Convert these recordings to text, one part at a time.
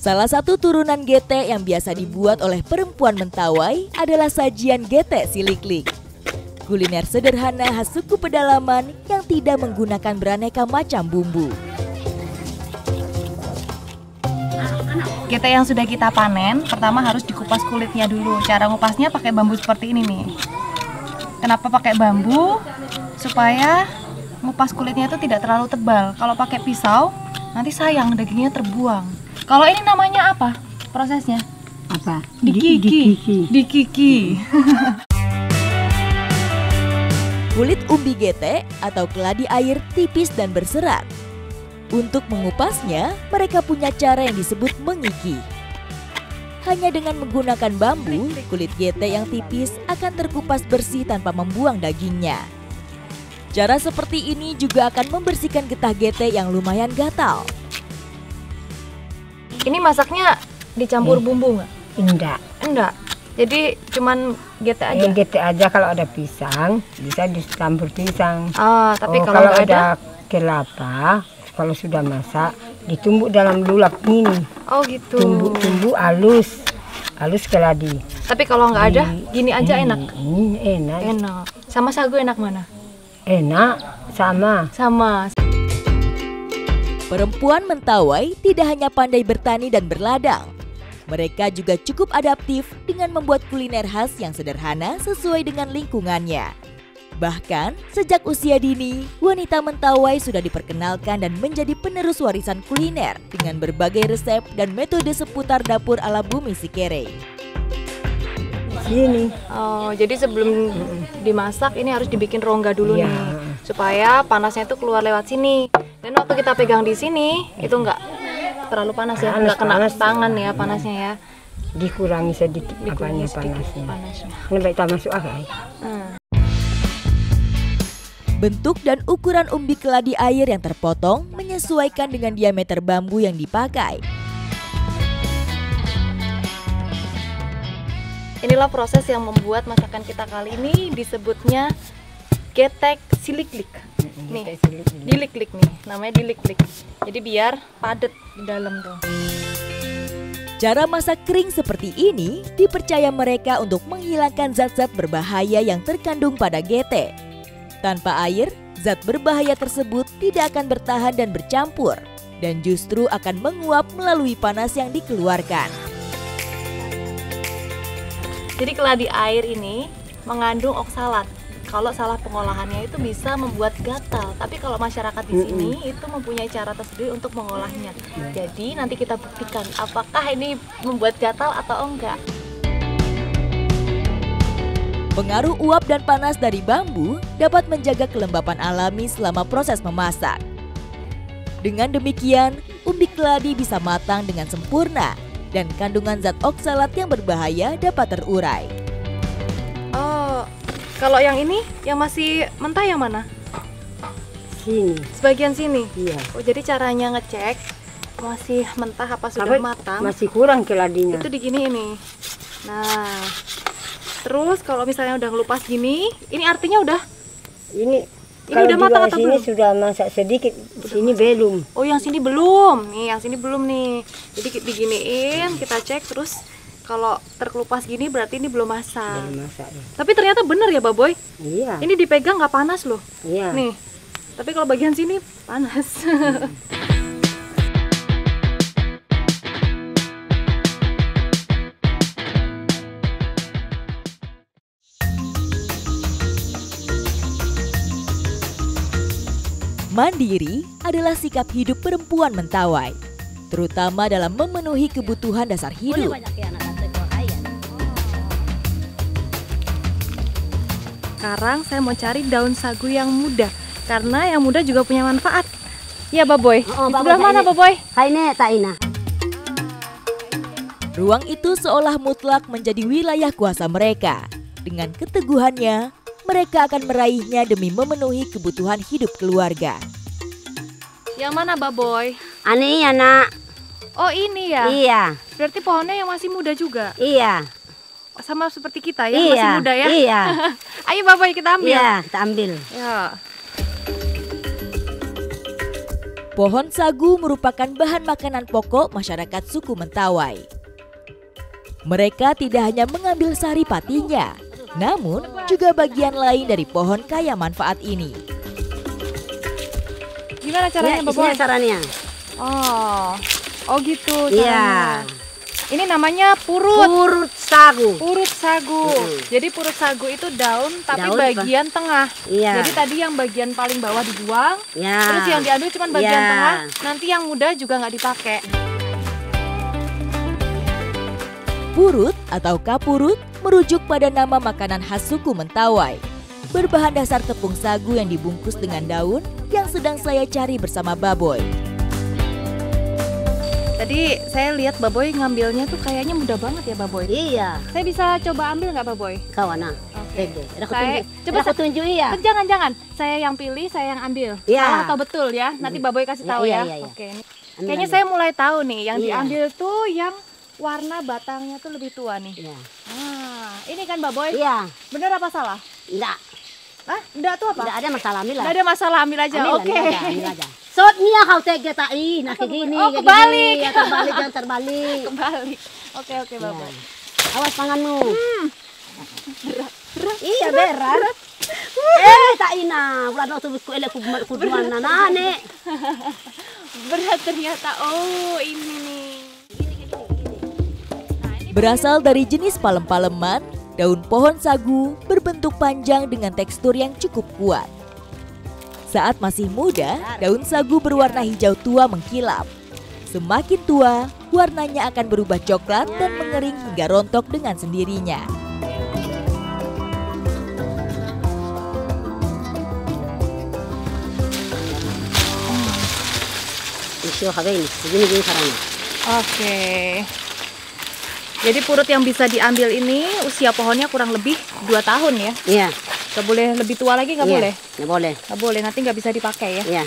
Salah satu turunan gete yang biasa dibuat oleh perempuan Mentawai adalah sajian gete siliklik. Kuliner sederhana khas suku pedalaman yang tidak menggunakan beraneka macam bumbu. Gete yang sudah kita panen, pertama harus dikupas kulitnya dulu. Cara ngupasnya pakai bambu seperti ini nih. Kenapa pakai bambu? Supaya ngupas kulitnya itu tidak terlalu tebal. Kalau pakai pisau, nanti sayang dagingnya terbuang. Kalau ini namanya apa prosesnya? Apa? Dikiki. Dikiki. Kulit umbi gete atau keladi air tipis dan berserat. Untuk mengupasnya, mereka punya cara yang disebut mengiki. Hanya dengan menggunakan bambu, kulit gete yang tipis akan terkupas bersih tanpa membuang dagingnya. Cara seperti ini juga akan membersihkan getah gete yang lumayan gatal. Ini masaknya dicampur bumbu nggak? Enggak. Enggak. Jadi cuman gete aja. Gete aja, kalau ada pisang bisa dicampur pisang. Tapi kalau nggak ada kelapa, kalau sudah masak ditumbuk dalam lulap ini. Oh gitu. Tumbuk halus keladi. Tapi kalau nggak ada, gini aja enak. Enak. Enak. Sama sagu enak mana? Enak, sama. Perempuan Mentawai tidak hanya pandai bertani dan berladang. Mereka juga cukup adaptif dengan membuat kuliner khas yang sederhana sesuai dengan lingkungannya. Bahkan, sejak usia dini, wanita Mentawai sudah diperkenalkan dan menjadi penerus warisan kuliner dengan berbagai resep dan metode seputar dapur ala bumi Sikere. Sini. Oh, jadi sebelum dimasak ini harus dibikin rongga dulu nih, supaya panasnya itu keluar lewat sini. Dan waktu kita pegang di sini itu nggak terlalu panas ya, nggak kena tangan ya panasnya ya. Dikurangi sedikit panasnya. Lebih kita masuk agak. Bentuk dan ukuran umbi keladi air yang terpotong menyesuaikan dengan diameter bambu yang dipakai. Inilah proses yang membuat masakan kita kali ini disebutnya getek siliklik. Nih, diliklik nih, namanya diliklik. Jadi biar padat di dalam tuh. Cara masak kering seperti ini dipercaya mereka untuk menghilangkan zat-zat berbahaya yang terkandung pada gete. Tanpa air, zat berbahaya tersebut tidak akan bertahan dan bercampur, dan justru akan menguap melalui panas yang dikeluarkan. Jadi keladi air ini mengandung oksalat. Kalau salah pengolahannya itu bisa membuat gatal. Tapi kalau masyarakat di sini itu mempunyai cara tersendiri untuk mengolahnya. Jadi nanti kita buktikan apakah ini membuat gatal atau enggak. Pengaruh uap dan panas dari bambu dapat menjaga kelembapan alami selama proses memasak. Dengan demikian, umbi keladi bisa matang dengan sempurna dan kandungan zat oksalat yang berbahaya dapat terurai. Oh, kalau yang ini yang masih mentah yang mana? Sini. Sebagian sini? Iya. Oh, jadi caranya ngecek masih mentah apa sudah matang? Masih kurang keladinya. Itu digini ini. Nah, terus kalau misalnya udah ngelupas gini, ini artinya udah? Ini udah matang atau belum? Sini sudah masak sedikit, sini belum. Oh, yang sini belum. Nih, yang sini belum nih. Jadi diginiin, kita cek terus kalau terkelupas gini berarti ini belum masak. Belum masak. Ya. Tapi ternyata bener ya, Baboy? Iya. Ini dipegang nggak panas loh. Iya. Nih. Tapi kalau bagian sini panas. Mandiri adalah sikap hidup perempuan Mentawai, terutama dalam memenuhi kebutuhan dasar hidup. Sekarang saya mau cari daun sagu yang muda, karena yang muda juga punya manfaat. Ya, Baboy. Di sebelah mana, Baboy? Haine taina. Ruang itu seolah mutlak menjadi wilayah kuasa mereka. Dengan keteguhannya, mereka akan meraihnya demi memenuhi kebutuhan hidup keluarga. Yang mana, Baboy? Ani ya, Nak. Oh, ini ya? Iya. Berarti pohonnya yang masih muda juga? Iya. Sama seperti kita ya, Iya. masih muda ya? Iya. Ayo, Baboy, kita ambil. Iya, kita ambil. Ya. Pohon sagu merupakan bahan makanan pokok masyarakat suku Mentawai. Mereka tidak hanya mengambil sari patinya, namun juga bagian lain dari pohon kaya manfaat ini. Gimana caranya, Ya, Bapak? isinya caranya. Oh gitu Iya. caranya. Ini namanya purut. Purut sagu. Purut sagu. Jadi purut sagu itu daun tapi Daun, bagian tengah. Iya. Jadi tadi yang bagian paling bawah dibuang, Ya. terus yang diambil cuma bagian Ya. tengah. Nanti yang muda juga nggak dipakai. Purut atau kapurut merujuk pada nama makanan khas suku Mentawai. Berbahan dasar tepung sagu yang dibungkus dengan daun yang sedang saya cari bersama Baboy. Tadi saya lihat Baboy ngambilnya tuh kayaknya mudah banget ya Baboy. Iya. Saya bisa coba ambil nggak Baboy? Kawana. Oke. Ada Saya- coba aku tunjuk iya. Jangan. Saya yang pilih, saya yang ambil. Iya. Salah atau betul ya? Nanti Baboy kasih Iya, tahu iya, ya. iya, iya. Oke. Ambil, Kayaknya ambil. saya mulai tahu nih, yang Iya. diambil tuh yang warna batangnya tuh lebih tua nih. Iya. Ini kan Baboy. Iya. Bener apa salah? Enggak. Hah? Enggak tuh apa? Enggak ada masalah, ambil lah. Enggak ada masalah, ambil aja. Ambil, Oke. ambil aja. Sotnya kau tega tai, nah kayak gini. Oh, kayak kebalik. gini. Ya, terbalik, jangan terbalik. Kembali. Oke, Ya. Baboy. Awas tanganmu. Berat. Iya, berat. Tak ina, ulah nak tubus ku elek ku duana nane. Berat ternyata. Oh, ini nih. Berasal dari jenis palem-paleman, daun pohon sagu berbentuk panjang dengan tekstur yang cukup kuat. Saat masih muda, daun sagu berwarna hijau tua mengkilap. Semakin tua, warnanya akan berubah coklat dan mengering hingga rontok dengan sendirinya. Isyo ini, begini caranya. Oke. Jadi purut yang bisa diambil ini usia pohonnya kurang lebih 2 tahun ya. Iya. Nggak boleh lebih tua lagi, nggak Iya, boleh? nggak boleh. Nggak boleh, nanti nggak bisa dipakai ya. Iya.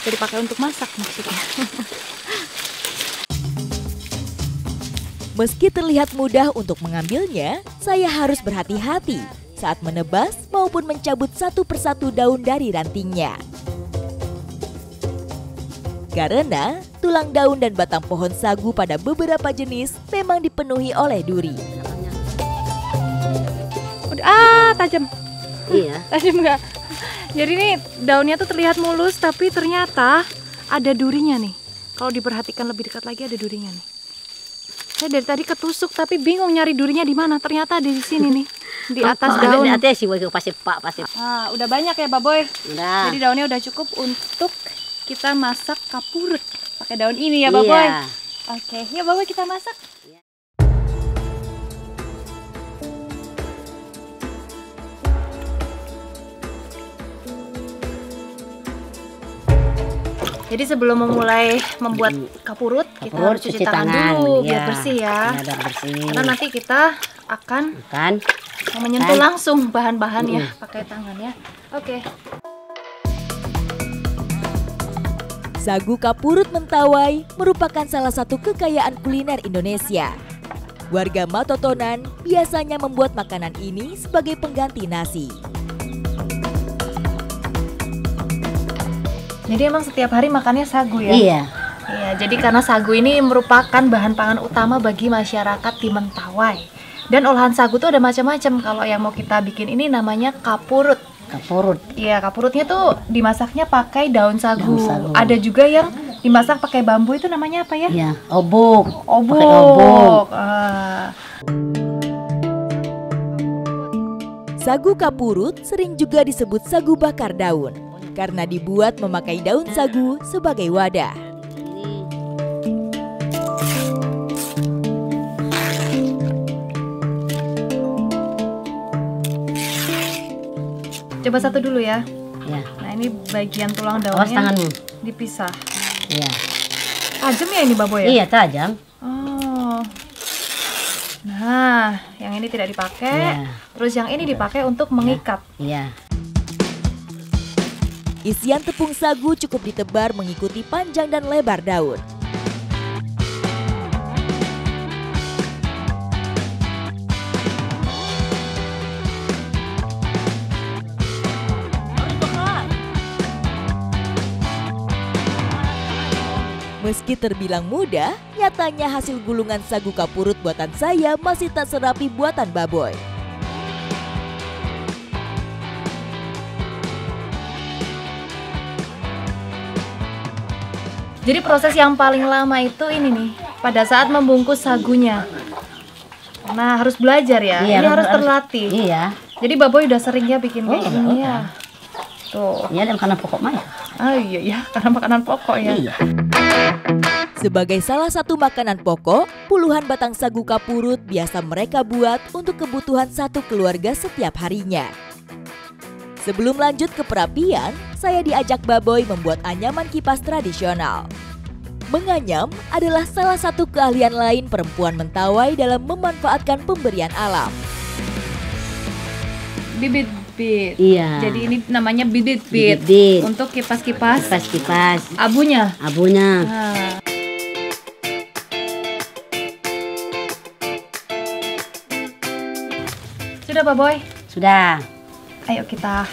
Bisa dipakai untuk masak maksudnya. Meski terlihat mudah untuk mengambilnya, saya harus berhati-hati saat menebas maupun mencabut satu persatu daun dari rantingnya. Karena tulang daun dan batang pohon sagu pada beberapa jenis memang dipenuhi oleh duri. Tajam. Iya. Tajam nggak? Jadi ini daunnya tuh terlihat mulus, tapi ternyata ada durinya nih. Kalau diperhatikan lebih dekat lagi ada durinya nih. Saya dari tadi ketusuk tapi bingung nyari durinya di mana. Ternyata ada di sini nih, di atas daun. Di atas sih, pasti pak, pasti. Nah, udah banyak ya, Baboy. Udah. Jadi daunnya udah cukup untuk kita masak kapurut. Pakai daun ini ya, Baboy. Iya. Oke, ya Baboy kita masak. Jadi sebelum memulai membuat kapurut, kita harus cuci tangan dulu biar iya. bersih ya. Iya, biar bersih. Karena nanti kita akan Kan? menyentuh langsung bahan-bahan ya pakai tangan ya. Oke. Sagu kapurut Mentawai merupakan salah satu kekayaan kuliner Indonesia. Warga Matotonan biasanya membuat makanan ini sebagai pengganti nasi. Jadi emang setiap hari makannya sagu ya? Iya. Iya, jadi karena sagu ini merupakan bahan pangan utama bagi masyarakat di Mentawai. Dan olahan sagu tuh ada macam-macam. Kalau yang mau kita bikin ini namanya kapurut. Kapurut. Iya, kapurutnya tuh dimasaknya pakai daun sagu. Daun sagu. Ada juga yang dimasak pakai bambu, itu namanya apa ya? Iya, obok. Obok. Pakai obok. Sagu kapurut sering juga disebut sagu bakar daun karena dibuat memakai daun sagu sebagai wadah. Coba satu dulu ya. Iya. Nah, ini bagian tulang Awas daunnya tanganmu. dipisah. Iya. Tajam ya ini Baboy ya? Iya, tajam. Oh. Nah, yang ini tidak dipakai. Iya. Terus yang ini dipakai untuk mengikat. Iya. Isian tepung sagu cukup ditebar mengikuti panjang dan lebar daun. Meski terbilang mudah, nyatanya hasil gulungan sagu kapurut buatan saya masih tak serapi buatan Baboy. Jadi proses yang paling lama itu ini nih, pada saat membungkus sagunya. Nah, harus belajar ya. Iya, ini harus terlatih. Iya. Jadi Baboy udah sering ya bikin kayak gini ya. Tuh. Iya, dan makanan pokok mah. Oh iya, karena makanan pokok ya. Iya. Sebagai salah satu makanan pokok, puluhan batang sagu kapurut biasa mereka buat untuk kebutuhan satu keluarga setiap harinya. Sebelum lanjut ke perapian, saya diajak Baboy membuat anyaman kipas tradisional. Menganyam adalah salah satu keahlian lain perempuan Mentawai dalam memanfaatkan pemberian alam. Bibit-bit. Iya. Jadi ini namanya bibit-bit. Bibit-bit. Untuk kipas-kipas Kipas. abunya. Abunya. Nah. Sudah Baboy? Sudah Ayo kita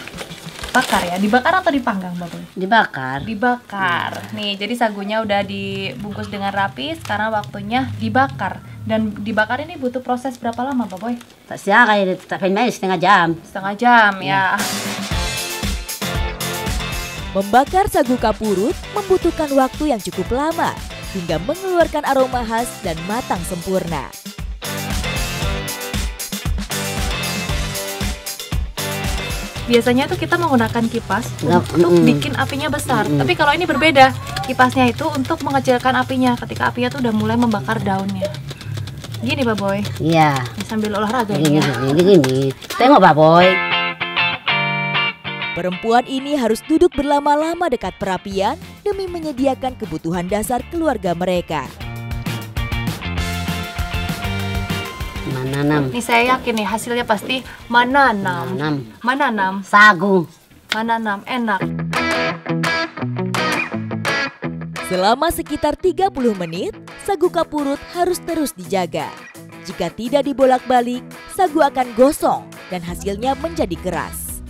bakar ya. Dibakar atau dipanggang Baboy? dibakar. Dibakar. Nih, jadi sagunya udah dibungkus dengan rapi, sekarang waktunya dibakar. Dan dibakar ini butuh proses berapa lama Baboy? Tak siang kayak tak main setengah jam. Setengah jam ya. Membakar sagu kapurut membutuhkan waktu yang cukup lama hingga mengeluarkan aroma khas dan matang sempurna. Biasanya tuh kita menggunakan kipas untuk bikin apinya besar. Tapi kalau ini berbeda, kipasnya itu untuk mengecilkan apinya ketika apinya tuh udah mulai membakar daunnya. Gini Baboy, Iya. sambil olahraga Gini, ya. gini. Tengok Baboy. Perempuan ini harus duduk berlama-lama dekat perapian demi menyediakan kebutuhan dasar keluarga mereka. Menanam. Nih saya yakin nih hasilnya pasti menanam. Menanam, Sagu. menanam enak. Selama sekitar 30 menit, sagu kapurut harus terus dijaga. Jika tidak dibolak-balik, sagu akan gosong dan hasilnya menjadi keras.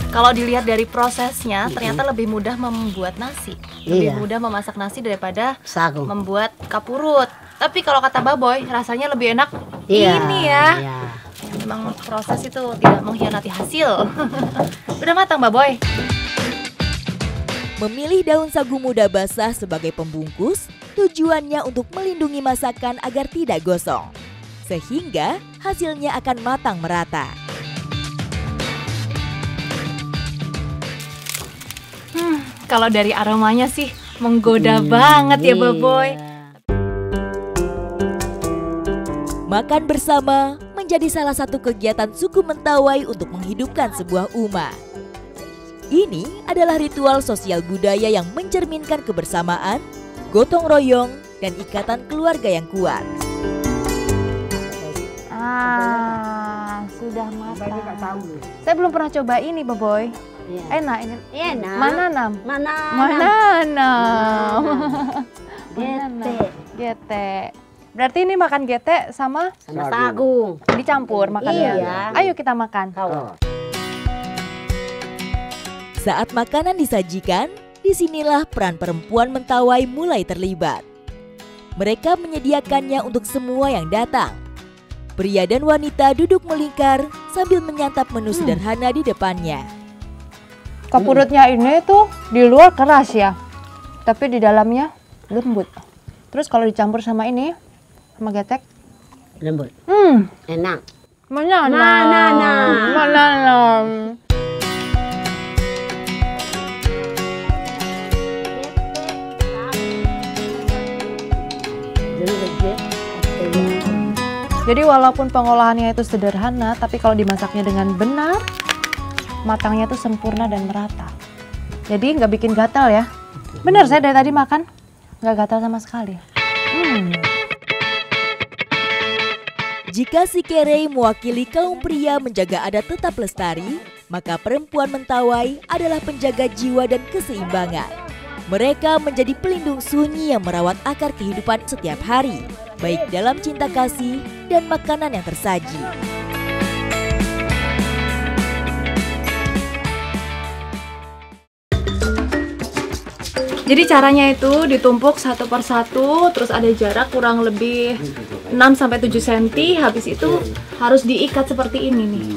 Kalau dilihat dari prosesnya, ternyata lebih mudah membuat nasi. Lebih Iya. mudah memasak nasi daripada Sagu. membuat kapurut. Tapi kalau kata Baboy, rasanya lebih enak Iya. ini ya. Iya. Memang proses itu tidak mengkhianati hasil. Udah matang Baboy. Memilih daun sagu muda basah sebagai pembungkus tujuannya untuk melindungi masakan agar tidak gosong, sehingga hasilnya akan matang merata. Kalau dari aromanya sih menggoda banget ya Baboy. Makan bersama menjadi salah satu kegiatan suku Mentawai untuk menghidupkan sebuah umat. Ini adalah ritual sosial budaya yang mencerminkan kebersamaan, gotong royong, dan ikatan keluarga yang kuat. Sudah matang. Saya belum pernah coba ini Baboy. Iya. Enak ini. Enak. Menanam. Menanam. Gete. Gete. Berarti ini makan gete sama Sagu. dicampur makannya. Iya. Ayo kita makan. Saat makanan disajikan, disinilah peran perempuan Mentawai mulai terlibat. Mereka menyediakannya untuk semua yang datang. Pria dan wanita duduk melingkar sambil menyantap menu sederhana di depannya. Kapurutnya ini tuh di luar keras ya, tapi di dalamnya lembut. Terus kalau dicampur sama ini, sama getek, Lembut. Enak. menanam. Jadi walaupun pengolahannya itu sederhana, tapi kalau dimasaknya dengan benar, matangnya itu sempurna dan merata. Jadi nggak bikin gatal ya. Bener, saya dari tadi makan nggak gatal sama sekali. Jika si Kerei mewakili kaum pria menjaga adat tetap lestari, maka perempuan Mentawai adalah penjaga jiwa dan keseimbangan. Mereka menjadi pelindung sunyi yang merawat akar kehidupan setiap hari, baik dalam cinta kasih dan makanan yang tersaji. Jadi caranya itu ditumpuk satu per satu, terus ada jarak kurang lebih 6-7 cm. Habis itu harus diikat seperti ini nih.